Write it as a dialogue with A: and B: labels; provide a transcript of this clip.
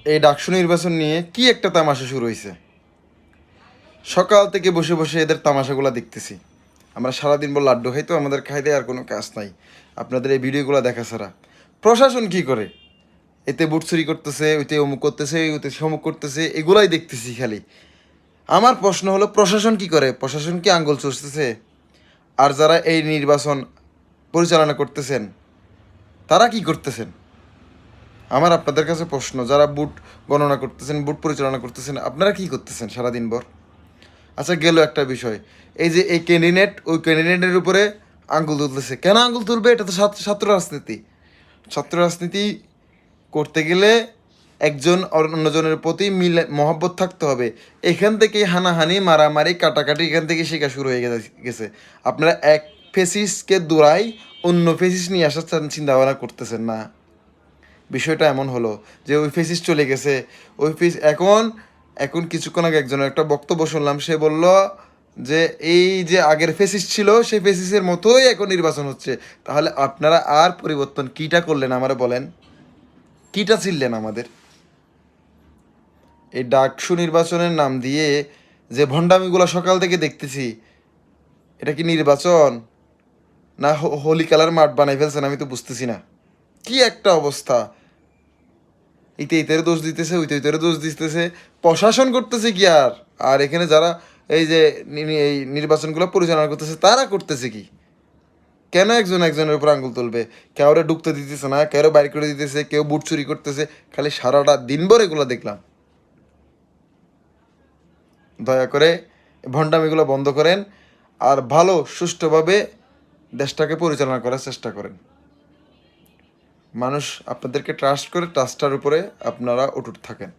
A: এই ডাকসু নির্বাচন নিয়ে কি একটা তামাশা শুরু হয়েছে। সকাল থেকে বসে বসে এদের তামাশাগুলো দেখতেছি। আমরা সারাদিন বল লাড্ডু খাই, তো আমাদের খাইতে আর কোনো কাজ নাই আপনাদের এই ভিডিওগুলো দেখা ছাড়া। প্রশাসন কি করে? এতে বুট চুরি করতেছে, ওইতে অমুক করতেছে, ওইতে সমুক করতেছে, এগুলাই দেখতেছি খালি। আমার প্রশ্ন হলো, প্রশাসন কি করে? প্রশাসন কি আঙ্গুল চুষতেছে? আর যারা এই নির্বাচন পরিচালনা করতেছেন তারা কি করতেছেন? আমার আপনাদের কাছে প্রশ্ন, যারা বুট গণনা করতেছেন, বুট পরিচালনা করতেছেন, আপনারা কি করতেছেন সারাদিন ভর? আচ্ছা, গেল একটা বিষয়, এই যে এই ক্যান্ডিডেট ওই ক্যান্ডিডেটের উপরে আঙ্গুল তুলতেছে। কেন আঙ্গুল তুলবে? এটা তো ছাত্র রাজনীতি। ছাত্র রাজনীতি করতে গেলে একজন অন্যজনের প্রতি মহব্বত থাকতে হবে। এখান থেকেই হানাহানি, মারামারি, কাটাকাটি এখান থেকে শেখা শুরু হয়ে গেছে। আপনারা এক ফেসিসকে দৌড়াই অন্য ফেসিস নিয়ে আসার চিন্তা ভাবনা করতেছেন না। বিষয়টা এমন হলো যে ওই ফেসিস চলে গেছে, ওই ফেস এখন কিছুক্ষণ আগে একজনের একটা বক্তব্য শুনলাম, সে বলল যে এই যে আগের ফেসিস ছিল সেই ফেসিসের মতোই এখন নির্বাচন হচ্ছে। তাহলে আপনারা আর পরিবর্তন কিটা করলেন আমারে বলেন? কিটা ছিললেন আমাদের? এই ডাকসু নির্বাচনের নাম দিয়ে যে ভণ্ডামিগুলো সকাল থেকে দেখতেছি, এটা কি নির্বাচন না হোলি কালার মাঠ বানাই ফেলছেন? আমি তো বুঝতেছি না। কি একটা অবস্থা! ইতের দোষ দিতেছে, ওইতের দোষ দিতেছে, প্রশাসন করতেছে কি আর? আর এখানে যারা এই যে এই নির্বাচনগুলো পরিচালনা করতেছে তারা করতেছে কি? কেন একজন একজনের উপর আঙ্গুল তুলবে? কেউরে ঢুকতে দিতেছে না, কেউ বাইর করে দিতেছে, কেউ বুট চুরি করতেছে, খালি সারাটা দিনভর এগুলো দেখলাম। দয়া করে ভণ্ডামিগুলো বন্ধ করেন, আর ভালো সুষ্ঠুভাবে দেশটাকে পরিচালনা করার চেষ্টা করেন। মানুষ আপনাদেরকে ট্রাস্ট করে, ট্রাস্টটার উপরে আপনারা অটুট থাকেন।